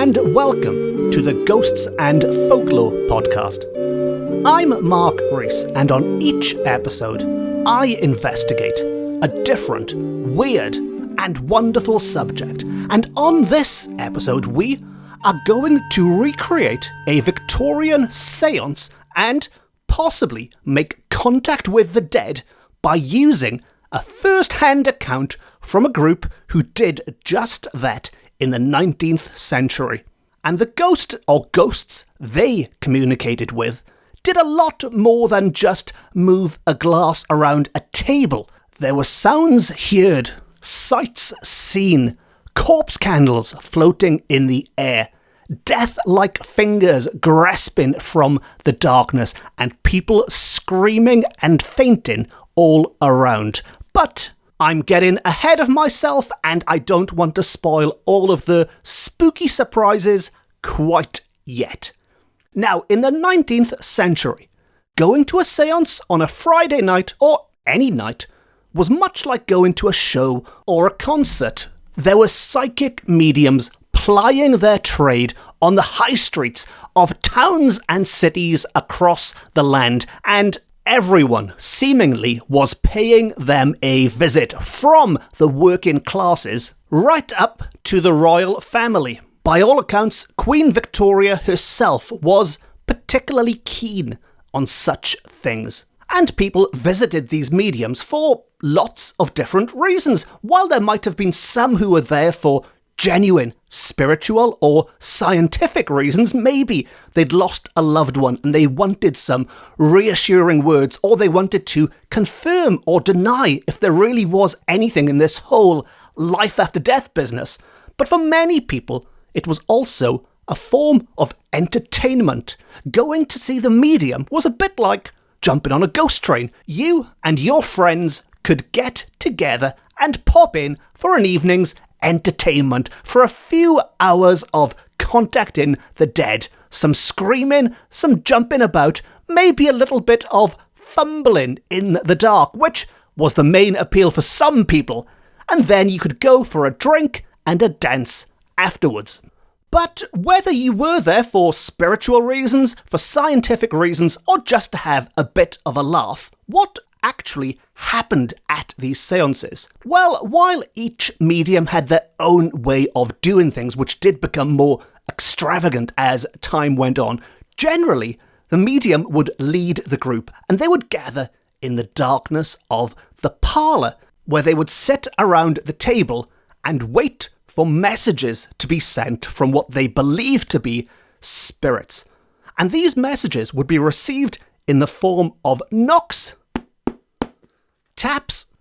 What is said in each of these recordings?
and welcome to the Ghosts and Folklore podcast. I'm Mark Rees, and on each episode, I investigate a different, weird, and wonderful subject. And on this episode, we are going to recreate a Victorian séance and possibly make contact with the dead by using a first-hand account from a group who did just that in the 19th century. And the ghost or ghosts they communicated with did a lot more than just move a glass around a table. There were sounds heard, sights seen, corpse candles floating in the air, death-like fingers grasping from the darkness, and people screaming and fainting all around. But I'm getting ahead of myself, and I don't want to spoil all of the spooky surprises quite yet. Now, in the 19th century, going to a séance on a Friday night, or any night, was much like going to a show or a concert. There were psychic mediums plying their trade on the high streets of towns and cities across the land, and everyone seemingly was paying them a visit, from the working classes right up to the royal family. By all accounts, Queen Victoria herself was particularly keen on such things. And people visited these mediums for lots of different reasons. While there might have been some who were there for genuine spiritual or scientific reasons, maybe they'd lost a loved one and they wanted some reassuring words, or they wanted to confirm or deny if there really was anything in this whole life after death business. But for many people, it was also a form of entertainment. Going to see the medium was a bit like jumping on a ghost train. You and your friends could get together and pop in for an evening's entertainment, for a few hours of contacting the dead. Some screaming, some jumping about, maybe a little bit of fumbling in the dark, which was the main appeal for some people. And then you could go for a drink and a dance afterwards. But whether you were there for spiritual reasons, for scientific reasons, or just to have a bit of a laugh, what actually happened at these seances? Well, while each medium had their own way of doing things, which did become more extravagant as time went on, generally the medium would lead the group, and they would gather in the darkness of the parlour, where they would sit around the table and wait for messages to be sent from what they believed to be spirits. And these messages would be received in the form of knocks, taps.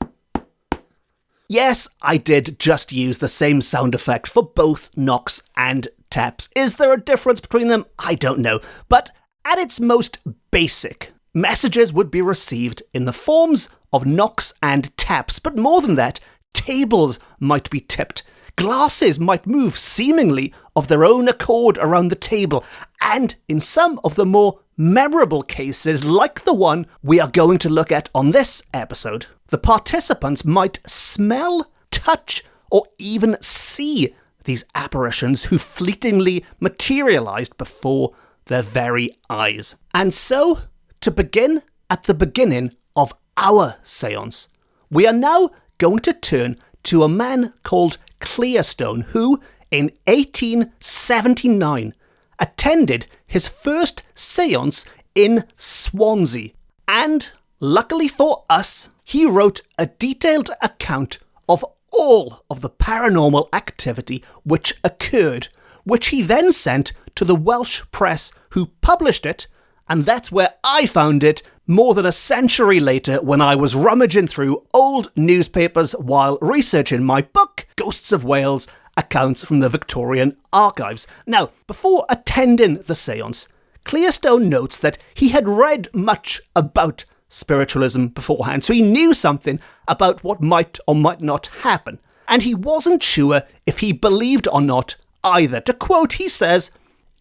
Yes, I did just use the same sound effect for both knocks and taps. Is there a difference between them? I don't know. But at its most basic, messages would be received in the forms of knocks and taps. But more than that, tables might be tipped. Glasses might move seemingly of their own accord around the table, and in some of the more memorable cases, like the one we are going to look at on this episode, the participants might smell, touch, or even see these apparitions who fleetingly materialised before their very eyes. And so, to begin at the beginning of our séance, we are now going to turn to a man called Clearstone, who, in 1879, attended his first séance in Swansea. And, luckily for us, he wrote a detailed account of all of the paranormal activity which occurred, which he then sent to the Welsh press, who published it, and that's where I found it more than a century later when I was rummaging through old newspapers while researching my book, Ghosts of Wales, Accounts from the Victorian Archives. Now, before attending the séance, Clearstone notes that he had read much about spiritualism beforehand, so he knew something about what might or might not happen. And he wasn't sure if he believed or not either. To quote, he says,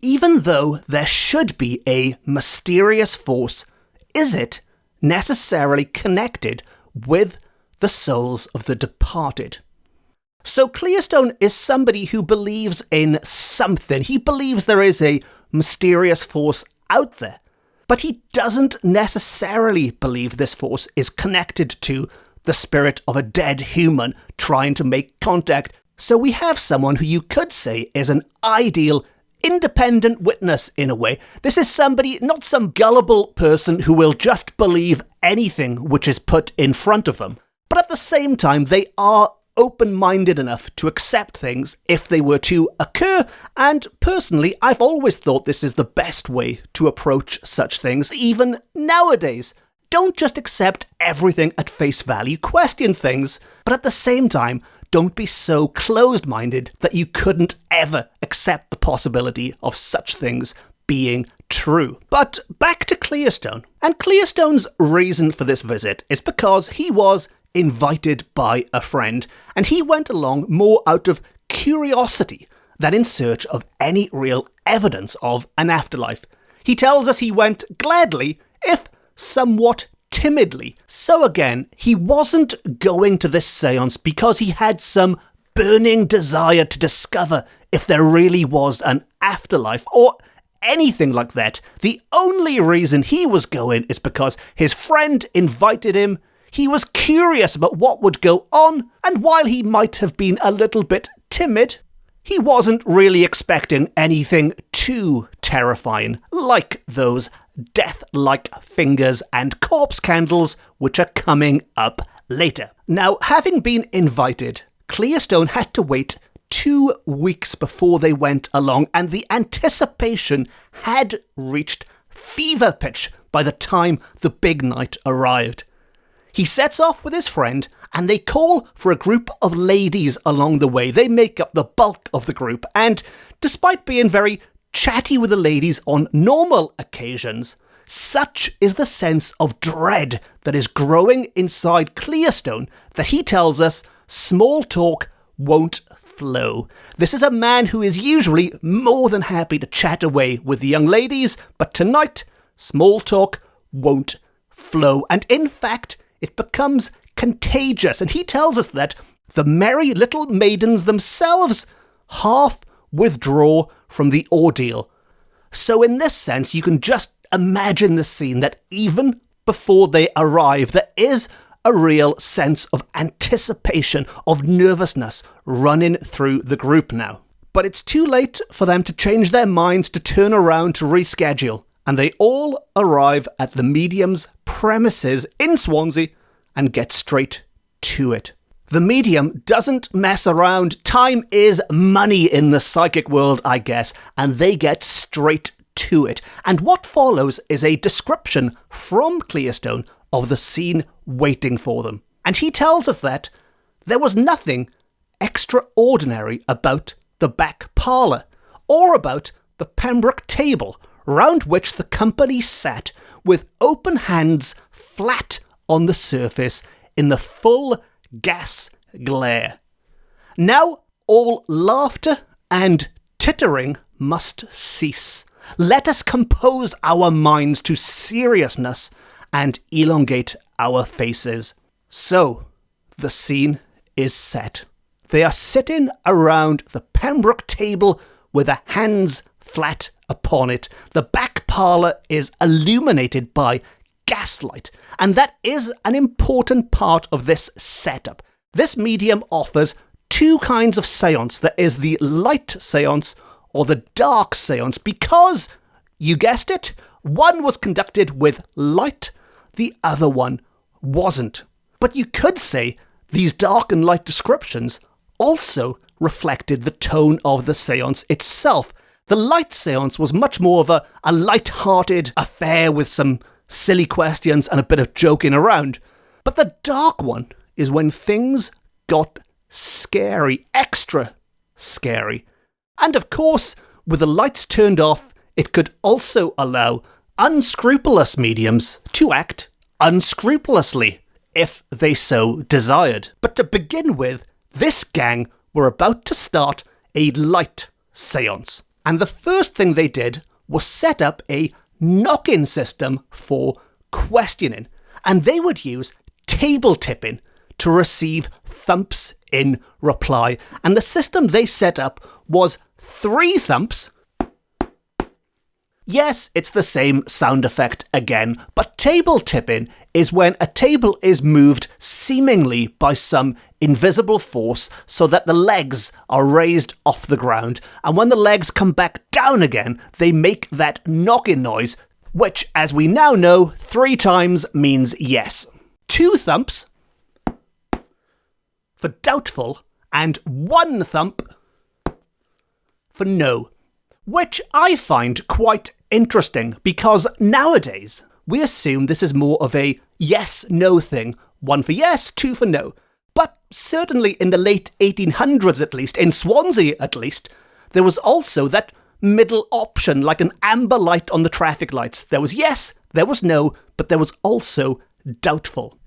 "Even though there should be a mysterious force, is it necessarily connected with the souls of the departed?" So Clearstone is somebody who believes in something. He believes there is a mysterious force out there. But he doesn't necessarily believe this force is connected to the spirit of a dead human trying to make contact. So we have someone who you could say is an ideal independent witness in a way. This is somebody, not some gullible person who will just believe anything which is put in front of them. But at the same time, they are open-minded enough to accept things if they were to occur, and personally, I've always thought this is the best way to approach such things, even nowadays. Don't just accept everything at face value, question things, but at the same time, don't be so closed-minded that you couldn't ever accept the possibility of such things being true. But back to Clearstone. And Clearstone's reason for this visit is because he was invited by a friend, and he went along more out of curiosity than in search of any real evidence of an afterlife. He tells us he went gladly, if somewhat timidly. So again, he wasn't going to this séance because he had some burning desire to discover if there really was an afterlife or anything like that. The only reason he was going is because his friend invited him. He was curious about what would go on, and while he might have been a little bit timid, he wasn't really expecting anything too terrifying, like those death-like fingers and corpse candles which are coming up later. Now, having been invited, Clearstone had to wait 2 weeks before they went along, and the anticipation had reached fever pitch by the time the big night arrived. He sets off with his friend, and they call for a group of ladies along the way. They make up the bulk of the group, and despite being very chatty with the ladies on normal occasions, such is the sense of dread that is growing inside Clearstone that he tells us small talk won't flow. This is a man who is usually more than happy to chat away with the young ladies, but tonight, small talk won't flow. And in fact, it becomes contagious, and he tells us that the merry little maidens themselves half withdraw from the ordeal. So in this sense, you can just imagine the scene that even before they arrive, there is a real sense of anticipation, of nervousness running through the group now. But it's too late for them to change their minds, to turn around, to reschedule, and they all arrive at the medium's premises in Swansea and get straight to it. The medium doesn't mess around. Time is money in the psychic world, I guess, and they get straight to it. And what follows is a description from Clearstone of the scene waiting for them. And he tells us that there was nothing extraordinary about the back parlour, or about the Pembroke table, round which the company sat with open hands flat on the surface in the full gas glare. Now all laughter and tittering must cease. Let us compose our minds to seriousness and elongate our faces. So, the scene is set. They are sitting around the Pembroke table with their hands flat upon it. The back parlour is illuminated by gaslight, and that is an important part of this setup. This medium offers two kinds of séance. There is the light séance or the dark séance, because, you guessed it, one was conducted with light, the other one wasn't. But you could say these dark and light descriptions also reflected the tone of the séance itself. The light séance was much more of a light-hearted affair with some silly questions and a bit of joking around. But the dark one is when things got scary, extra scary. And of course, with the lights turned off, it could also allow unscrupulous mediums to act unscrupulously, if they so desired. But to begin with, this gang were about to start a light séance. And the first thing they did was set up a knock-in system for questioning. And they would use table tipping to receive thumps in reply. And the system they set up was 3 thumps. Yes, it's the same sound effect again, but table tipping is when a table is moved seemingly by some invisible force so that the legs are raised off the ground, and when the legs come back down again, they make that knocking noise, which, as we now know, 3 times means yes. 2 thumps for doubtful, and 1 thump for no. Which I find quite interesting, because nowadays we assume this is more of a yes-no thing. 1 for yes, 2 for no. But certainly in the late 1800s at least, in Swansea at least, there was also that middle option, like an amber light on the traffic lights. There was yes, there was no, but there was also doubtful.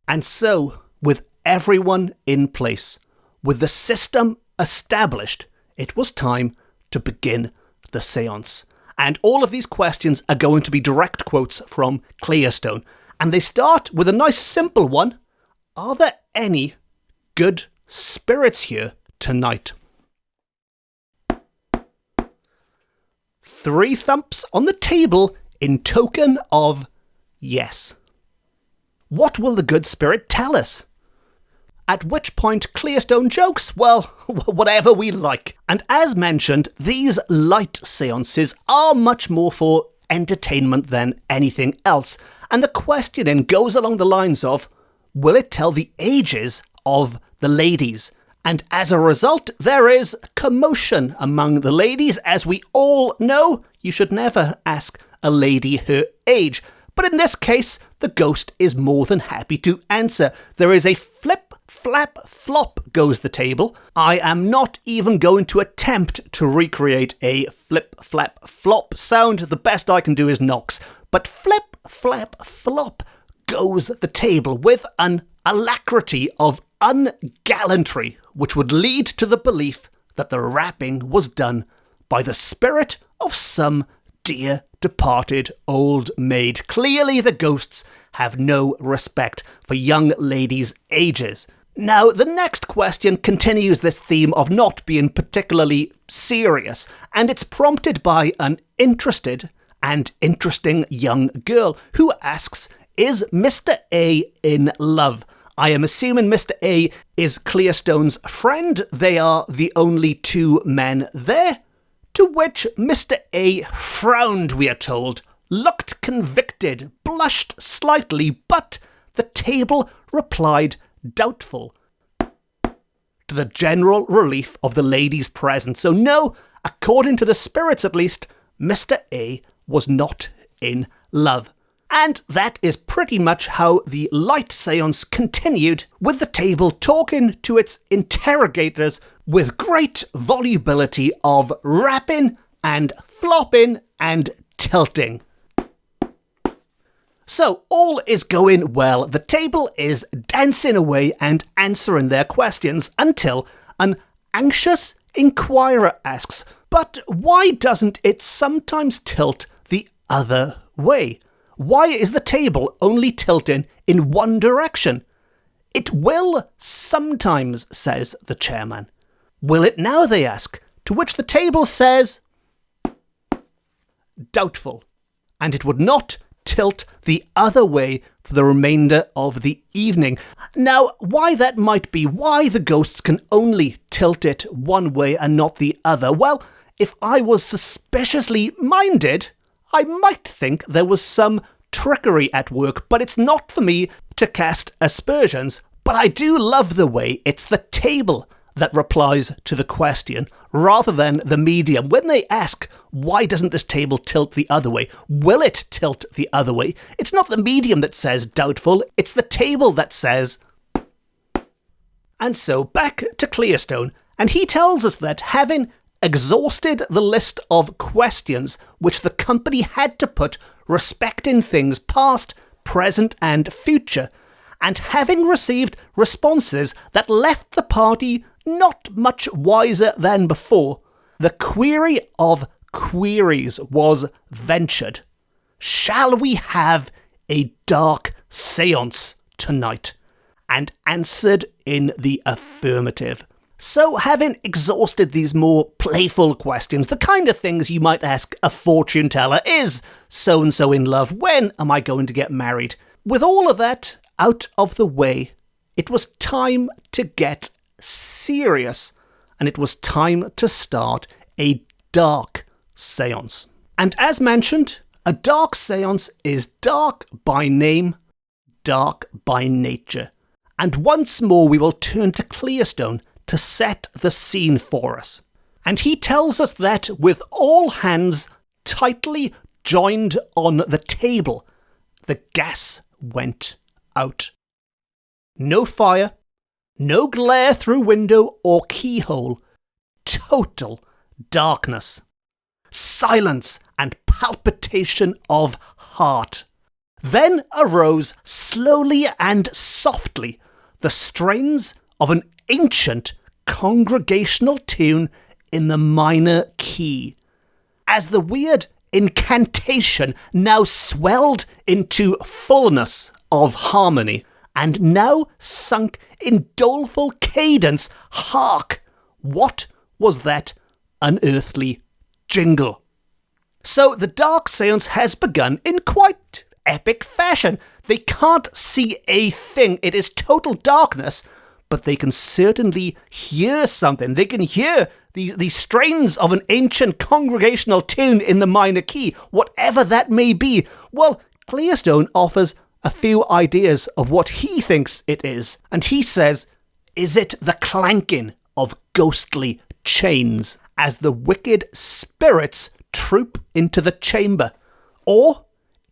And so, with everyone in place, with the system established, it was time to begin the séance. And all of these questions are going to be direct quotes from Clearstone. And they start with a nice simple one. Are there any good spirits here tonight? 3 thumps on the table in token of yes. What will the good spirit tell us? At which point Clearstone jokes, well, whatever we like. And as mentioned, these light seances are much more for entertainment than anything else. And the questioning goes along the lines of, will it tell the ages of the ladies? And as a result, there is commotion among the ladies. As we all know, you should never ask a lady her age. But in this case, the ghost is more than happy to answer. There is a flip, flap, flop goes the table. I am not even going to attempt to recreate a flip, flap, flop sound. The best I can do is knocks. But flip, flap, flop goes the table with an alacrity of ungallantry, which would lead to the belief that the rapping was done by the spirit of some dear departed old maid. Clearly the ghosts have no respect for young ladies' ages. Now, the next question continues this theme of not being particularly serious, and it's prompted by an interested and interesting young girl who asks, is Mr. A in love? I am assuming Mr. A is Clearstone's friend. They are the only 2 men there. To which Mr. A frowned, we are told, looked convicted, blushed slightly, but the table replied doubtful, to the general relief of the ladies present. So no, according to the spirits at least, Mr. A was not in love. And that is pretty much how the light séance continued, with the table talking to its interrogators with great volubility of rapping and flopping and tilting. So all is going well. The table is dancing away and answering their questions until an anxious inquirer asks, but why doesn't it sometimes tilt the other way? Why is the table only tilting in one direction? It will sometimes, says the chairman. Will it now, they ask, to which the table says doubtful, and it would not tilt the other way for the remainder of the evening. Now, why that might be, why the ghosts can only tilt it one way and not the other, well, if I was suspiciously minded, I might think there was some trickery at work, but it's not for me to cast aspersions. But I do love the way it's the table that replies to the question rather than the medium. When they ask, why doesn't this table tilt the other way? Will it tilt the other way? It's not the medium that says doubtful, it's the table that says. And so back to Clearstone, and he tells us that having exhausted the list of questions which the company had to put respecting things past, present and future, and having received responses that left the party not much wiser than before, the query of queries was ventured. Shall we have a dark séance tonight? and answered in the affirmative. So, having exhausted these more playful questions, the kind of things you might ask a fortune teller, is so-and-so in love? When am I going to get married? With all of that out of the way, it was time to get serious, and it was time to start a dark séance. And as mentioned, a dark séance is dark by name, dark by nature. And once more we will turn to Clearstone to set the scene for us. And he tells us that with all hands tightly joined on the table, the gas went out. No fire, no glare through window or keyhole, total darkness, silence and palpitation of heart. Then arose slowly and softly the strains of an ancient congregational tune in the minor key, as the weird incantation now swelled into fullness of harmony, and now sunk in doleful cadence. Hark! What was that unearthly jingle? So the dark séance has begun in quite epic fashion. They can't see a thing. It is total darkness, but they can certainly hear something. They can hear the strains of an ancient congregational tune in the minor key, whatever that may be. Well, Clearstone offers a few ideas of what he thinks it is, and he says, is it the clanking of ghostly chains as the wicked spirits troop into the chamber? Or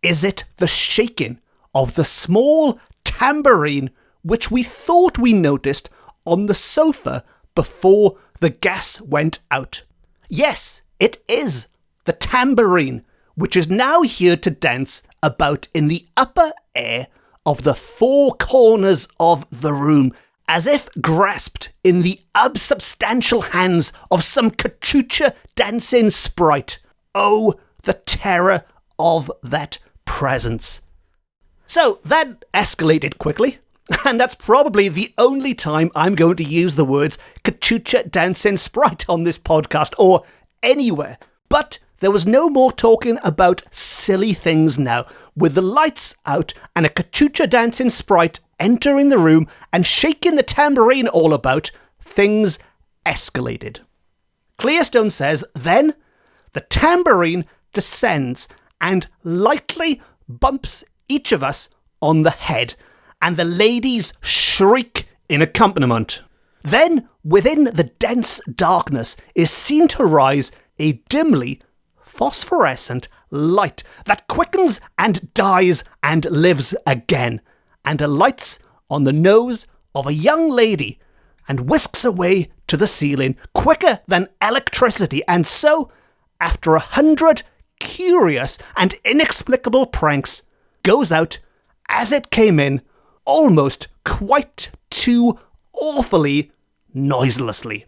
is it the shaking of the small tambourine which we thought we noticed on the sofa before the gas went out? Yes, it is the tambourine, which is now here to dance about in the upper air of the four corners of the room, as if grasped in the unsubstantial hands of some cachucha dancing sprite. Oh, the terror of that presence. So that escalated quickly, and that's probably the only time I'm going to use the words cachucha dancing sprite on this podcast or anywhere. But there was no more talking about silly things now. With the lights out and a cachucha dancing sprite entering the room and shaking the tambourine all about, things escalated. Clearstone says, then the tambourine descends and lightly bumps each of us on the head, and the ladies shriek in accompaniment. Then, within the dense darkness, is seen to rise a dimly phosphorescent light that quickens and dies and lives again, and alights on the nose of a young lady and whisks away to the ceiling quicker than electricity, and so, after 100 curious and inexplicable pranks, goes out as it came in, almost quite too awfully noiselessly.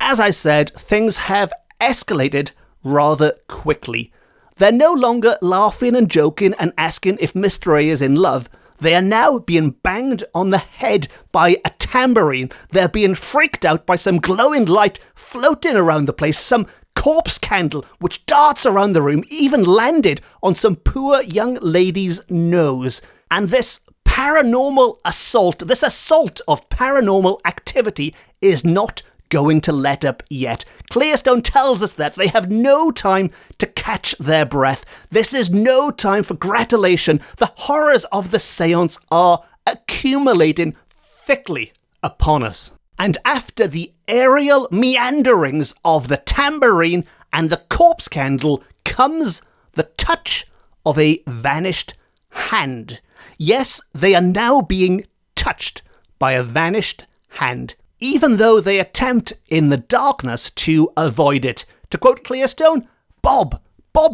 As I said, things have escalated rather quickly. They're no longer laughing and joking and asking if Mr. A is in love. They are now being banged on the head by a tambourine. They're being freaked out by some glowing light floating around the place, some corpse candle which darts around the room, even landed on some poor young lady's nose. And this paranormal assault, this assault of paranormal activity, is not going to let up yet. Clearstone tells us that they have no time to catch their breath. This is no time for gratulation. The horrors of the séance are accumulating thickly upon us. And after the aerial meanderings of the tambourine and the corpse candle comes the touch of a vanished hand. Yes, they are now being touched by a vanished hand, even though they attempt in the darkness to avoid it. To quote Clearstone, bob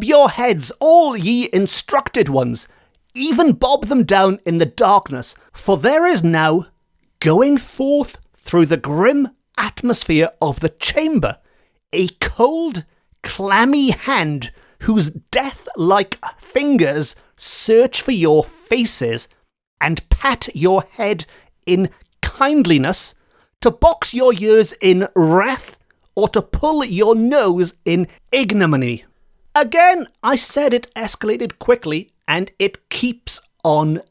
your heads, all ye instructed ones, even bob them down in the darkness, for there is now, going forth through the grim atmosphere of the chamber, a cold, clammy hand whose death-like fingers search for your faces and pat your head in kindliness, to box your ears in wrath, or to pull your nose in ignominy. Again, I said it escalated quickly, and it keeps on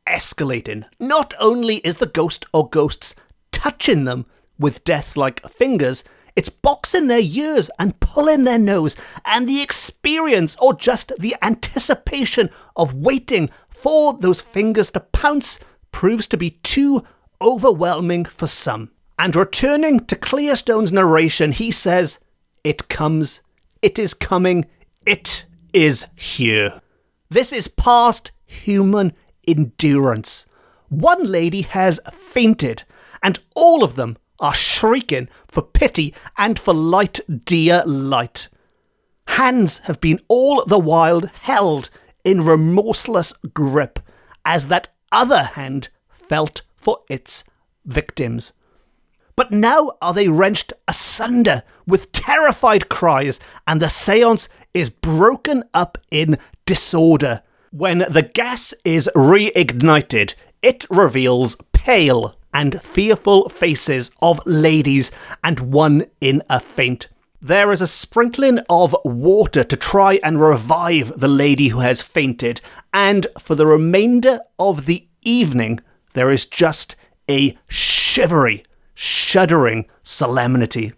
escalating. Not only is the ghost or ghosts touching them with death-like fingers, it's boxing their ears and pulling their nose, and the experience or just the anticipation of waiting for those fingers to pounce proves to be too overwhelming for some. And returning to Clearstone's narration, he says, "It comes, it is coming, it is here." This is past human endurance. One lady has fainted, and all of them are shrieking for pity and for light, dear light. Hands have been all the while held in remorseless grip as that other hand felt for its victims. But now are they wrenched asunder with terrified cries, and the séance is broken up in disorder. When the gas is reignited, it reveals pale and fearful faces of ladies and one in a faint. There is a sprinkling of water to try and revive the lady who has fainted, and for the remainder of the evening, there is just a shivery, shuddering solemnity.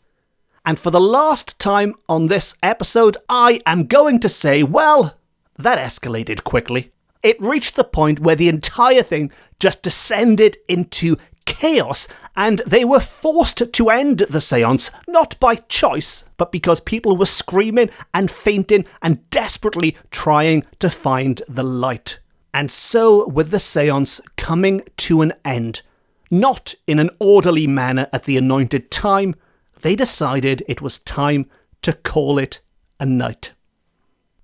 And for the last time on this episode, I am going to say, well, that escalated quickly. It reached the point where the entire thing just descended into chaos, and they were forced to end the séance, not by choice, but because people were screaming and fainting and desperately trying to find the light. And so, with the séance coming to an end, not in an orderly manner at the anointed time, they decided it was time to call it a night.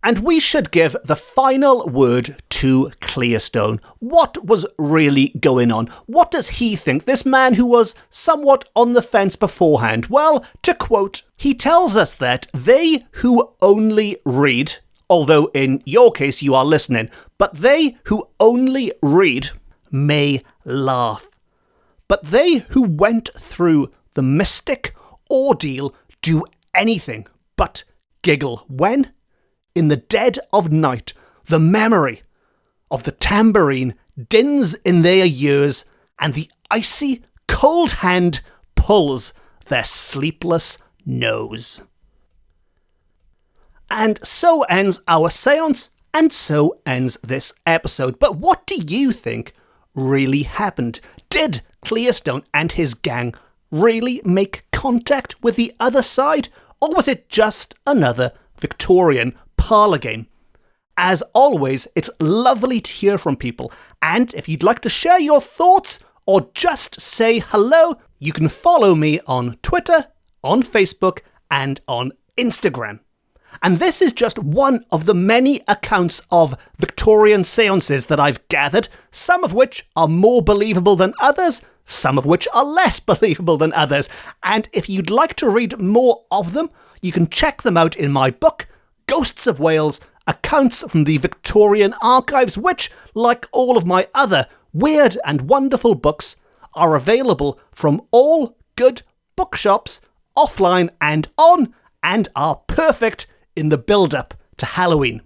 And we should give the final word to Clearstone. What was really going on? What does he think, this man who was somewhat on the fence beforehand? Well, to quote, he tells us that they who only read, although in your case you are listening, but they who only read may laugh. But they who went through the mystic ordeal do anything but giggle when, in the dead of night, the memory of the tambourine dins in their ears, and the icy, cold hand pulls their sleepless nose. And so ends our séance, and so ends this episode. But what do you think really happened? Did Clearstone and his gang really make contact with the other side, or was it just another Victorian parlour game? As always, it's lovely to hear from people, and if you'd like to share your thoughts or just say hello, you can follow me on Twitter, on Facebook, and on Instagram. And this is just one of the many accounts of Victorian séances that I've gathered, some of which are more believable than others, some of which are less believable than others. And if you'd like to read more of them, you can check them out in my book, Ghosts of Wales, Accounts from the Victorian Archives, which, like all of my other weird and wonderful books, are available from all good bookshops, offline and on, and are perfect in the build-up to Halloween.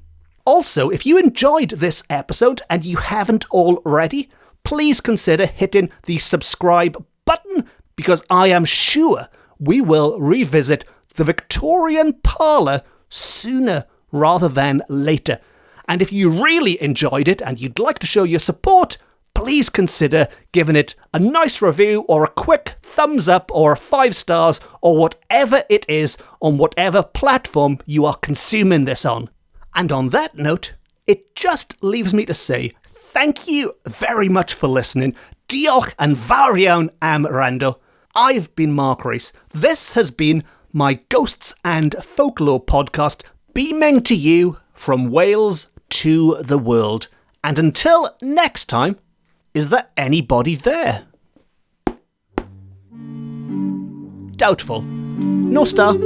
Also, if you enjoyed this episode and you haven't already, please consider hitting the subscribe button, because I am sure we will revisit the Victorian parlour sooner rather than later. And if you really enjoyed it and you'd like to show your support, please consider giving it a nice review or a quick thumbs up or 5 stars or whatever it is on whatever platform you are consuming this on. And on that note, it just leaves me to say thank you very much for listening. Diolch yn fawr iawn am wrando. I've been Mark Rees. This has been my Ghosts and Folklore podcast, beaming to you from Wales to the world. And until next time, is there anybody there? Doubtful. No star.